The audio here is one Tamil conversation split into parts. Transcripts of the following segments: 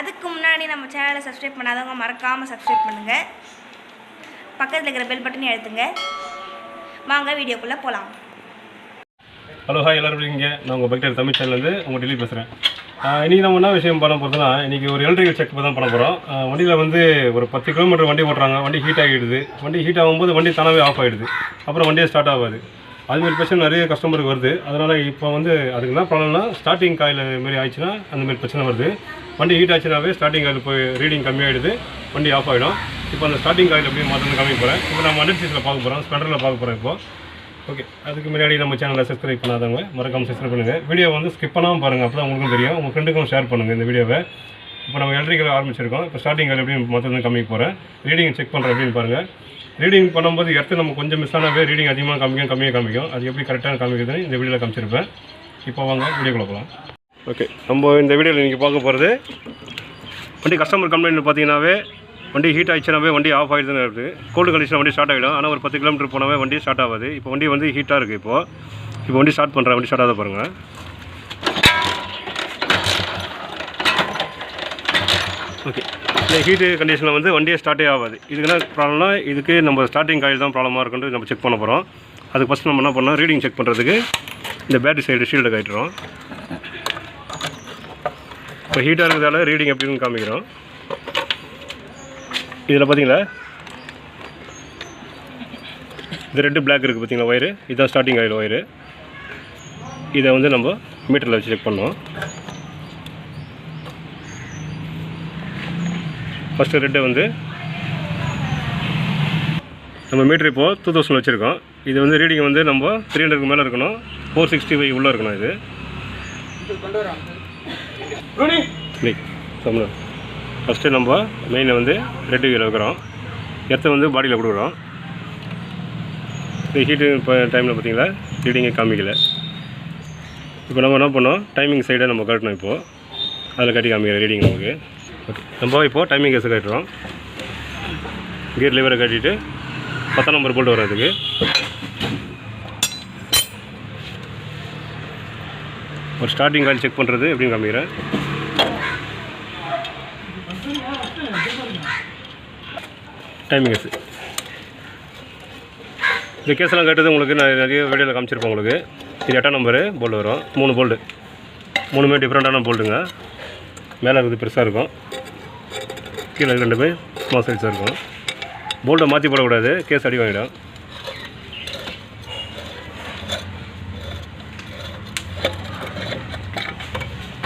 அதுக்கு முன்னாடி நம்ம சேனலை சப்ஸ்கிரைப் பண்ணாதவங்க மறக்காமல் சப்ஸ்கிரைப் பண்ணுங்கள். பக்கத்தில் இருக்கிற பெல் பட்டனை அழுத்துங்க. வாங்க வீடியோக்குள்ளே போகலாம். ஹலோ ஹாய் எல்லோரும் இருக்கீங்க. நான் உங்கள் பக்தர் தமிழ் சேனல்லேருந்து உங்கள் டெல்லி பேசுகிறேன். இன்றைக்கி நம்ம என்ன விஷயம் பண்ண போகிறதுனா, இன்றைக்கி ஒரு எலக்ட்ரிக்கல் செக் தான் பண்ண போகிறோம். வண்டியில் வந்து ஒரு 10 கிலோமீட்டர் வண்டி ஓட்டுறாங்க. வண்டி ஹீட் ஆகிடுது. வண்டி ஹீட் ஆகும்போது வண்டி தானாகவே ஆஃப் ஆகிடுது. அப்புறம் வண்டியே ஸ்டார்ட் ஆகாது. அதுமாரி பிரச்சனை நிறைய கஸ்டமருக்கு வருது. அதனால் இப்போ வந்து அதுக்கு என்ன ப்ராப்ளம்னா, ஸ்டார்டிங் காயில் மாரி ஆயிடுச்சுன்னா அந்தமாரி பிரச்சனை வருது. வண்டி ஹீட் ஆச்சுனாவே ஸ்டார்டிங் காயில் போய் ரீடிங் கம்மியாகிடுது, வண்டி ஆஃப் ஆகிடும். இப்போ அந்த ஸ்டார்டிங் காயில் எப்படி மாற்றணும் காமிக்க போகிறேன். இப்போ நம்ம 100 சீஸில் பார்க்க போகிறோம், ஸ்ப்ளெண்டரில் பார்க்க போகிறோம். இப்போ ஓகே, அதுக்கு முன்னாடி நம்ம சேனலை சப்ஸ்கிரைப் பண்ணாதவங்க மறக்காமல் சப்ஸ்கிரைப் பண்ணுங்கள். வீடியோ வந்து ஸ்கிப் பண்ணாமல் பாருங்கள், அப்போ தான் உங்களுக்கும் தெரியும். உங்கள் ஃப்ரெண்டுக்கும் ஷேர் பண்ணுங்கள் இந்த வீடியோவை. இப்போ நம்ம எலக்ட்ரிக்கல் ஆரம்பிச்சிருக்கோம். இப்போ ஸ்டார்டிங் காயில் எப்படி மொத்தம் காமிக்க போகிறேன். ரீடிங் செக் பண்ணுறேன் அப்படின்னு பாருங்கள். ரீடிங் பண்ணும்போது எடுத்து நம்ம கொஞ்சம் மிஸ் ஆனாவே ரீடிங் அதிகமாக கம்மியாக அது எப்படி கரெக்டாக காமிக்கிறதுன்னு இந்த வீடியோவில் காமிச்சிருப்பேன். இப்போ வாங்க வீடியோக்குள்ள போகலாம். ஓகே, நம்ம இந்த வீடியோவில் நீங்கள் பார்க்க போகிறது வண்டி கஸ்டமர் கம்ப்ளைண்ட் பார்த்தீங்கன்னாவே வண்டி ஹீட் ஆகிடுச்சுனாவே வண்டி ஆஃப் ஆகிடுதுன்னு இருக்குது. கோல்டு கண்டிஷன் வண்டி ஸ்டார்ட் ஆகிடும். ஆனால் ஒரு 10 கிலோமீட்டர் போனாவே வண்டி ஸ்டார்ட் ஆகாது. இப்போ வண்டி வந்து ஹீட்டாக இருக்குது. இப்போ வண்டி ஸ்டார்ட் பண்ணுறேன். வண்டி ஸ்டார்ட் ஆகாத பாருங்கள். ஓகே, இந்த ஹீட்டு கண்டிஷனில் வந்து வண்டியே ஸ்டார்ட்டே ஆகாது. இதுக்கு என்ன ப்ராப்ளம்னா, இதுக்கு நம்ம ஸ்டார்டிங் காயில் தான் ப்ராப்ளமாக இருக்குன்ட்டு நம்ம செக் பண்ண போகிறோம். அதுக்கு ஃபஸ்ட் நம்ம என்ன பண்ணோம், ரீடிங் செக் பண்ணுறதுக்கு இந்த பேட்டரி சைடு ஷீல்டை கட்டிடுறோம். இப்போ ஹீட்டாக இருக்கிறதால ரீடிங் எப்படின்னு காமிக்கிறோம். இதில் பார்த்தீங்களா, இது ரெட்டு பிளாக் இருக்குது பார்த்தீங்களா ஒயரு. இதுதான் ஸ்டார்டிங் ஆயில் ஒயரு. இதை வந்து நம்ம மீட்டரில் வச்சு செக் பண்ணோம். ஃபஸ்ட்டு ரெட்டை வந்து நம்ம மீட்ரு இப்போது 2000 வச்சுருக்கோம். இது வந்து ரீடிங் வந்து நம்ம 300க்கு மேலே இருக்கணும். 465 உள்ளே இருக்கணும். இது ஃபஸ்ட்டு நம்ம மெயினை வந்து ரெட்டு கீழே வைக்கிறோம். எர்த்தை வந்து பாடியில் கொடுக்குறோம். இந்த ஹீட்டு இப்போ டைமில் பார்த்தீங்களா ரீடிங்கை காமிக்கலை. இப்போ நம்ம என்ன பண்ணோம், டைமிங் சைடை நம்ம கட்டணும். இப்போது அதில் கட்டி காமிக்கிற ரீடிங் நமக்கு. ஓகே, நம்ம இப்போது டைமிங் கேஸை கட்டுறோம். கியர் லிவரை கட்டிட்டு 10ஆம் நம்பர் போல்ட் வரும். அதுக்கு ஒரு ஸ்டார்டிங் காயில் செக் பண்ணுறது எப்படின்னு காமிக்கிறேன். டைமிங் கேஸு இந்த கேஸெல்லாம் கட்டுறது உங்களுக்கு நான் நிறைய வீடியோவில் காமிச்சிருப்பேன். உங்களுக்கு இது 8ஆம் நம்பரு போல்டு வரும். 3 போல்டு, 3மே டிஃப்ரெண்ட்டான போல்டுங்க. மேலே இருக்குது பெருசாக இருக்கும், கீழே 2 ஸ்மால் சைஸாக இருக்கும். போல்ட்டை மாற்றி போடக்கூடாது, கேஸ் அடி வாங்கிடும்.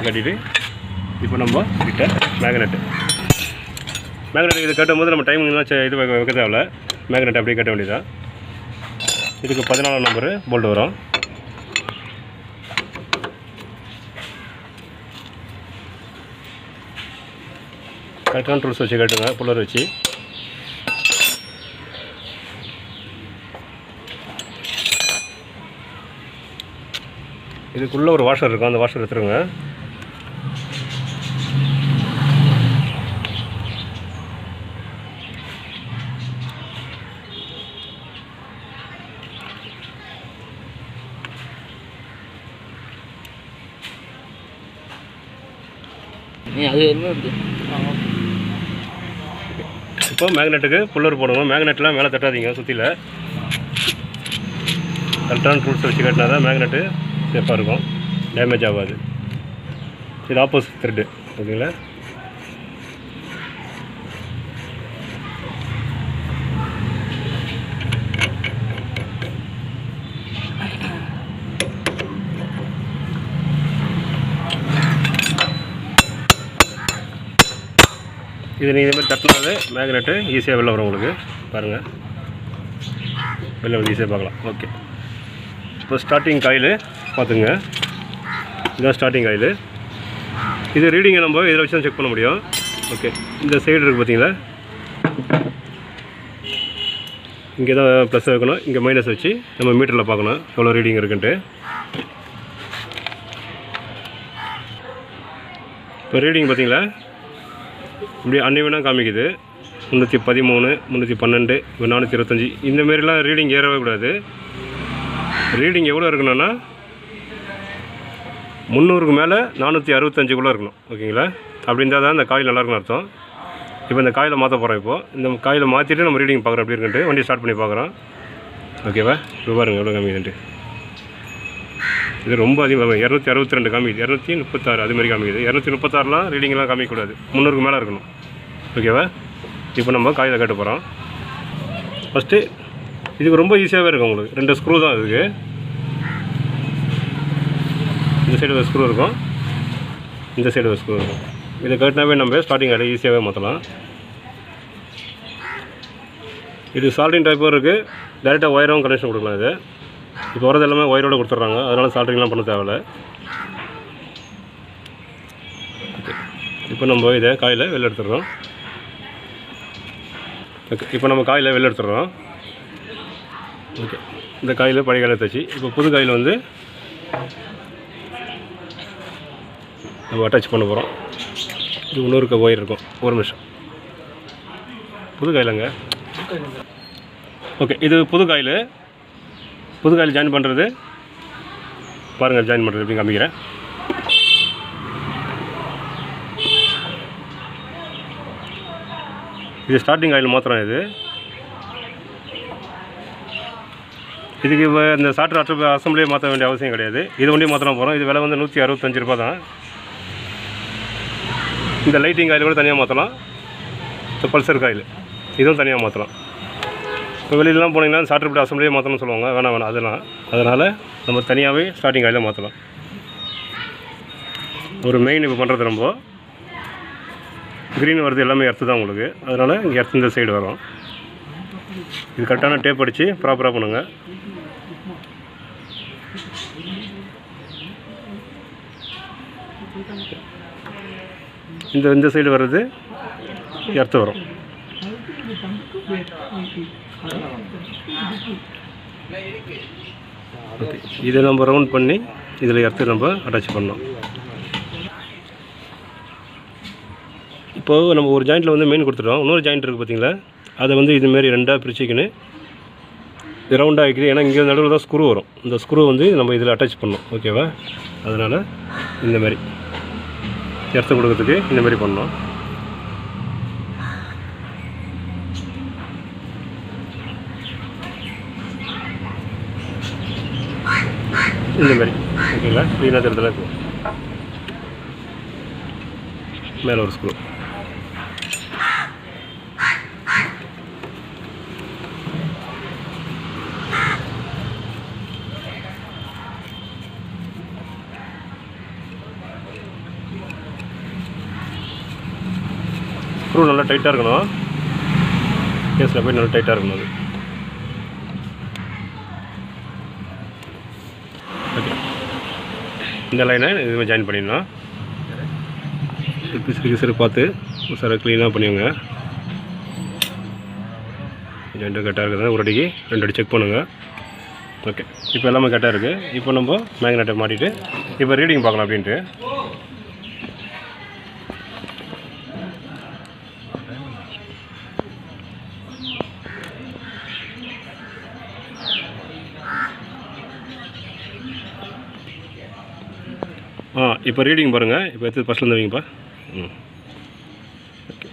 கட்டிட்டு இப்போ நம்ம கிட்ட மேக்னெட்டு இதை கட்டும் போது நம்ம டைமிங்லாம் இது வைக்க தேவையில்ல. மேக்னெட் அப்படியே கட்ட வேண்டியதான். இதுக்கு 14ஆம் நம்பரு போல்ட் வரும். கரெக்டான டூல்ஸ் வச்சு கட்டுங்க, புல்லர் வச்சு. இதுக்குள்ளே ஒரு வாஷர் இருக்கும், அந்த வாஷர் எடுத்துருங்க. இப்போ மேக்னெட்டுக்கு புல்லர் போடணும். மேக்னெட்லாம் மேலே தட்டாதீங்க, சுற்றில கரெக்டான டூல்ஸ் வச்சு கட்டினா தான் மேக்னெட்டு சேஃபாக இருக்கும், டேமேஜ் ஆகாது. இது ஆப்போசிட் த்ரெட்டு ஓகேங்களா. இது நீங்கள் இதேமாதிரி தட்டினாலே மேக்னெட்டு ஈஸியாக வெளில வரும். உங்களுக்கு பாருங்கள், வெளில வந்து ஈஸியாக பார்க்கலாம். ஓகே, இப்போ ஸ்டார்டிங் காயில் பார்த்துங்க. இதுதான் ஸ்டார்டிங் காயில். இது ரீடிங்கை நம்ம இதில் வச்சு தான் செக் பண்ண முடியும். ஓகே, இந்த சைடு இருக்குது பார்த்தீங்களா, இங்கே தான் ப்ளஸ் வைக்கணும், இங்கே மைனஸ் வச்சு நம்ம மீட்டரில் பார்க்கணும் எவ்வளோ ரீடிங் இருக்குன்ட்டு. இப்போ ரீடிங் பார்த்தீங்களா இப்படி அன்னிவனாக காமிக்குது. 313, 312, 425 இந்தமாரிலாம் ரீடிங் ஏறவே கூடாது. ரீடிங் எவ்வளோ இருக்கணும்னா 300க்கு மேலே 465 இருக்கணும். ஓகேங்களா? அப்படி இருந்தால் தான் இந்த காயில் நல்லாயிருக்குன்னு அர்த்தம். இப்போ இந்த காயில் மாற்ற போகிறோம். இப்போது இந்த காயில் மாற்றிட்டு நம்ம ரீடிங் பார்க்குறோம் எப்படி இருக்குன்ட்டு. வண்டி ஸ்டார்ட் பண்ணி பார்க்குறோம். ஓகேவா? இப்போ பாருங்கள் எவ்வளோ காமிக்குதுன்ட்டு. இது ரொம்ப அதிகமாக 262 காமிக்குது, 236 அதுமாதிரி காமிக்குது. 236லாம் ரீடிங்லாம் காமிக்கக்கூடாது, 300க்கு மேலே இருக்கணும். ஓகேவா? இப்போ நம்ம காயில் கட்ட போகிறோம். ஃபஸ்ட்டு இதுக்கு ரொம்ப ஈஸியாகவே இருக்கும் உங்களுக்கு. 2 ஸ்க்ரூ தான் இதுக்கு. இந்த சைடு ஒரு ஸ்க்ரூ இருக்கும், இந்த சைடு ஒரு ஸ்க்ரூ இருக்கும். இதை கட்டினாவே நம்ம ஸ்டார்டிங் ஆகிடும், ஈஸியாகவே மாற்றலாம். இது சால்ட்ரிங் டைப்பும் இருக்குது, டேரெக்டாக ஒயரும் கனெக்ஷன் கொடுக்கலாம். இது இப்போ வரது எல்லாமே ஒயரோடு கொடுத்துட்றாங்க, அதனால் சால்ட்ரிங்லாம் பண்ண தேவையில்ல. ஓகே, இப்போ நம்ம இதை காயில் வெளில எடுத்துடுறோம். ஓகே, இப்போ நம்ம காயில் வெளில எடுத்துடுறோம். ஓகே, இந்த காயில் பழைய காயில் தச்சு இப்போ புது காயில் வந்து நம்ம அட்டாச் பண்ண போகிறோம். இது இன்னொரு ஒயர் இருக்கும், ஒரு நிமிஷம். புது காயிலங்க. ஓகே, இது புது காயில். புது காயில் ஜாயின் பண்ணுறது பாருங்கள், ஜாயின் பண்ணுறது எப்படி காமிக்கிறேன். இது ஸ்டார்டிங் ஆயில் மாத்திரம். இதுக்கு இப்போ இந்த சாஃப்ட்வேர் அசம்பிளியே மாற்ற வேண்டிய அவசியம் கிடையாது. இது வண்டி மாத்திரம் போகிறோம். இது விலை வந்து 165 ரூபா தான். இந்த லைட்டிங் காயில் கூட தனியாக மாற்றலாம். இந்த பல்சர் காயில் இதுவும் தனியாக மாற்றலாம். இப்போ வெளியிலலாம் போனீங்கன்னா சாஃப்ட்வேர் அசம்பிளியே மாற்றணும்னு சொல்லுவாங்க. வேணாம் அதனால் நம்ம தனியாகவே ஸ்டார்டிங் காயில் மாற்றலாம். ஒரு மெயின் இப்போ பண்ணுறது நம்ம க்ரீன் வருது, எல்லாமே எர்த்து தான் உங்களுக்கு. அதனால் இங்கே எர்த்து இந்த சைடு வரும். இது கரெக்டான டேப் அடித்து ப்ராப்பராக பண்ணுங்கள். இந்த சைடு வர்றது எர்த்து வரும். ஓகே, இதை நம்ம ரவுண்ட் பண்ணி இதில் எர்த்து நம்ம அட்டாச் பண்ணோம். இப்போது நம்ம ஒரு ஜாயிண்ட்டில் வந்து மெயின் கொடுத்துட்டோம். இன்னொரு ஜாயிண்ட் இருக்குது பார்த்தீங்களா, அதை வந்து இதுமாரி ரெண்டாக பிரிச்சுக்கின்னு ரவுண்டாக ஆகிக்குது. ஏன்னா இங்கே நடுவில் தான் ஸ்க்ரூ வரும். இந்த ஸ்க்ரூ வந்து நம்ம இதில் அட்டாச் பண்ணோம். ஓகேவா? அதனால் இந்தமாரி எர்த்து கொடுக்கறதுக்கு இந்தமாரி பண்ணோம். இந்தமாரி ஓகேங்களா? க்ளீனாக தெரிஞ்சலாம் இருக்கும். மேலே ஒரு ஸ்க்ரூ. ஸ்க்ரூ நல்லா டைட்டாக இருக்கணும். கேஸில் போய் நல்லா டைட்டாக இருக்கணும் அது. ஓகே, இந்த லைனை இதுமாதிரி ஜாயின் பண்ணிடணும். பிசு பார்த்து சார் க்ளீனாக பண்ணிவிடுங்க. ஜாயிண்ட்டு கரெக்டாக இருக்குதுன்னா ஒரு அடிக்கு 2 அடி செக் பண்ணுங்கள். ஓகே, இப்போ எல்லாமே கரெக்டாக இருக்குது. இப்போ நம்ம மேக்னெட்டை மாட்டிட்டு இப்போ ரீடிங் பார்க்கலாம் அப்படின்ட்டு. இப்போ ரீடிங் பாருங்கள். இப்போ எடுத்து ஃபஸ்ட்லேருந்து வைங்கப்பா. ஓகே,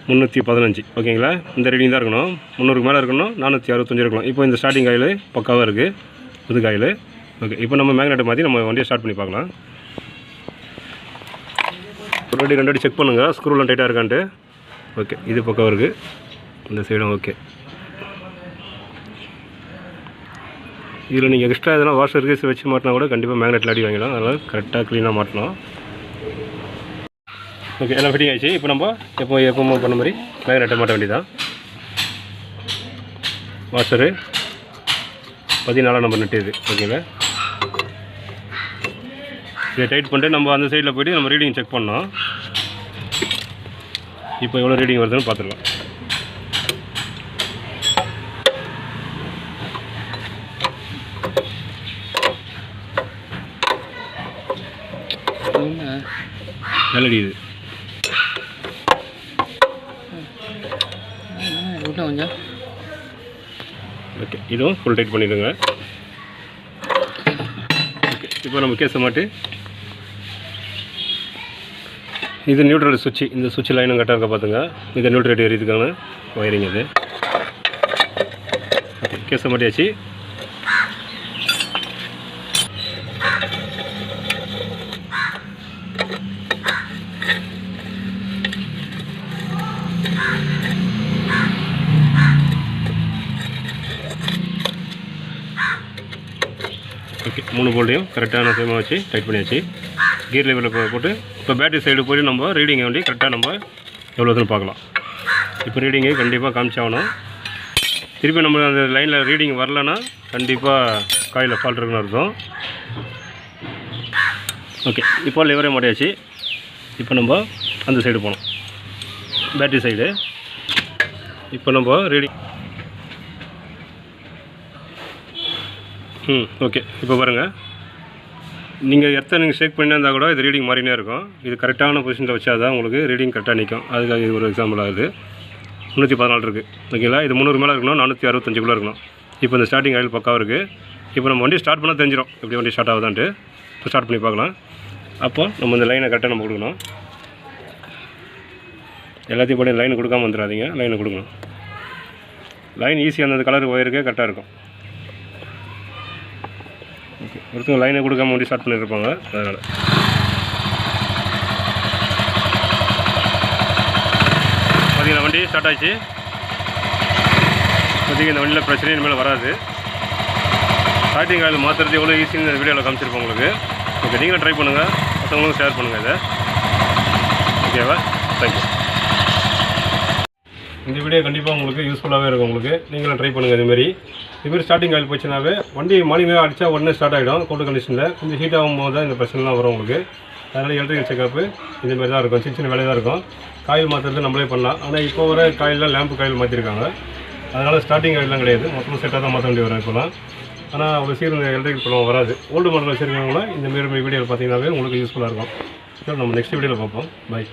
315 ஓகேங்களா? இந்த ரீடிங் தான் இருக்கணும். 300க்கு மேலே இருக்கணும், 465 இருக்கணும். இப்போ இந்த ஸ்டார்டிங் காயில் பக்காவாக இருக்குது, புது காயில். ஓகே, இப்போ நம்ம மேக்னெட்டை மாற்றி நம்ம வண்டியை ஸ்டார்ட் பண்ணி பார்க்கலாம். ஒரு அடி 2 அடி செக் பண்ணுங்கள், ஸ்க்ரூலாம் டைட்டாக இருக்கான்ட்டு. ஓகே, இது பக்காவாக இருக்குது, இந்த சைடும் ஓகே. இதில் நீங்கள் எக்ஸ்ட்ரா எதனா வாஷர் கேஸ் வச்சு மாட்டினா கூட கண்டிப்பாக மேக்னெட்டில் அடி வாங்கிடலாம். அதனால் கரெக்டாக க்ளீனாக மாட்டணும். ஓகே, எல்லாம் ஃபிட்டிங் ஆகிடுச்சு. இப்போ நம்ம எப்போ பண்ண மாதிரி மேக்னெட்டை மாட்ட வேண்டியதான். வாஷரு 14 நம்பர் நெட்டு இது. ஓகேங்களா? இதை டைட் பண்ணிட்டு நம்ம அந்த சைடில் போய்ட்டு நம்ம ரீடிங் செக் பண்ணோம். இப்போ எவ்வளோ ரீடிங் வருதுன்னு பார்த்துருக்கோம். நல்லடி இது கொஞ்சம். ஓகே, இதுவும் ஃபுல் டைட் பண்ணிடுங்க. ஓகே, இப்போ இப்போ நம்ம கேஸை மாட்டி இது நியூட்ரல் சுவிட்சு, இந்த சுவிட்ச் லைனும் கரெக்டாக இருக்க பார்த்துங்க. இது நியூட்ரல் எரியதுக்கான ஒயரிங் இது. ஓகே, கேஸை மாட்டியாச்சு. ஓகே, 3 போல்ட்டையும் கரெக்டான சேமாக வச்சு டைட் பண்ணியாச்சு. கியர் லெவலில் போட்டு இப்போ பேட்டரி சைடு போய் நம்ம ரீடிங்கை வண்டி கரெக்டாக நம்ம எவ்வளோதுன்னு பார்க்கலாம். இப்போ ரீடிங்கு கண்டிப்பாக காமிச்சாகணும். திருப்பி நம்ம அந்த லைனில் ரீடிங் வரலன்னா கண்டிப்பாக காயில் ஃபால்ட் இருக்குன்னு அர்த்தம். ஓகே, இப்போ லிவரே மாட்டியாச்சு. இப்போ நம்ம அந்த சைடு போனோம், பேட்டரி சைடு. இப்போ நம்ம ரீடிங் ஓகே. இப்போ பாருங்கள், நீங்கள் நீங்கள் ஷேக் பண்ணி இருந்தால் கூட இது ரீடிங் மாறினே இருக்கும். இது கரெக்டான பொசிஷனில் வச்சா தான் உங்களுக்கு ரீடிங் கரெக்டாக நிற்கும். அதுக்காக இது ஒரு எக்ஸாம்பிள் ஆகுது. 314 இருக்குது ஓகேங்களா. இது 300 மேலே இருக்கணும், 465 இருக்கணும். இப்போ இந்த ஸ்டார்டிங் ஆயில் பக்காவாக இருக்குது. இப்போ நம்ம வண்டி ஸ்டார்ட் பண்ணால் தெரிஞ்சிடும் எப்படி வண்டி ஸ்டார்ட் ஆகுதான்ட்டு. இப்போ ஸ்டார்ட் பண்ணி பார்க்கலாம். அப்போ நம்ம இந்த லைனை கரெக்டாக நம்ம கொடுக்கணும். எல்லாத்தையும் போட்டு லைன் கொடுக்காமல் வந்துடாதீங்க, லைனை கொடுக்கணும். லைன் ஈஸியாக அந்த கலர் ஒயருக்கு கரெக்டாக இருக்கும். ஓகே, ஒருத்தவங்க லைனை கொடுக்காம வண்டி ஸ்டார்ட் பண்ணியிருப்பாங்க, அதனால். பார்த்தீங்கன்னா வண்டி ஸ்டார்ட் ஆச்சு. பார்த்தீங்கன்னா இந்த வண்டியில் பிரச்சனை இனிமேல் வராது. ஸ்டார்டிங் ஆயில் மாற்றுறது எவ்வளோ ஈஸின்னு இந்த வீடியோவில் காமிச்சிருப்போம் உங்களுக்கு. ஓகே, நீங்களும் ட்ரை பண்ணுங்கள், மற்றவங்களும் ஷேர் பண்ணுங்கள் இதை. ஓகேவா? தேங்க்யூ. இந்த வீடியோ கண்டிப்பாக உங்களுக்கு யூஸ்ஃபுல்லாகவே இருக்கும். உங்களுக்கு நீங்களும் ட்ரை பண்ணுங்கள். இதுமாரி ஸ்டார்டிங் ஆயில் போச்சுனாவே வண்டி மார்னிங் அடித்தா உடனே ஸ்டார்ட் ஆகிடும். கோல்டு கண்டிஷனில் கொஞ்சம் ஹீட் ஆகும்போது தான் இந்த பிரச்சனைலாம் வரும் உங்களுக்கு. அதனால் எலக்ட்ரிக்கல் செக்கப்பு இதுமாரி தான் இருக்கும், சின்ன சின்ன வேலை தான் இருக்கும். காயில் மாற்றுறது நம்மளே பண்ணலாம். ஆனால் இப்போ வர காயிலெலாம் லேம்பு காயில் மாற்றிருக்காங்க. அதனால் ஸ்டார்டிங் ஆயிலெலாம் கிடையாது, மொத்தம் செட்டாக தான் மாற்ற வேண்டி வரும் இப்போலாம். ஆனால் அவ்வளோ சீக்கிரம் எலக்ட்ரிக்கல் ப்ராப்ளம் வராது. ஓல்டு மாடல் வச்சுருக்கவங்களாம் இந்த மாரி வீடியோவில் பார்த்தீங்கன்னாவே உங்களுக்கு யூஸ்ஃபுல்லாக இருக்கும். நம்ம நெக்ஸ்ட் வீடியோவில் பார்ப்போம். பை.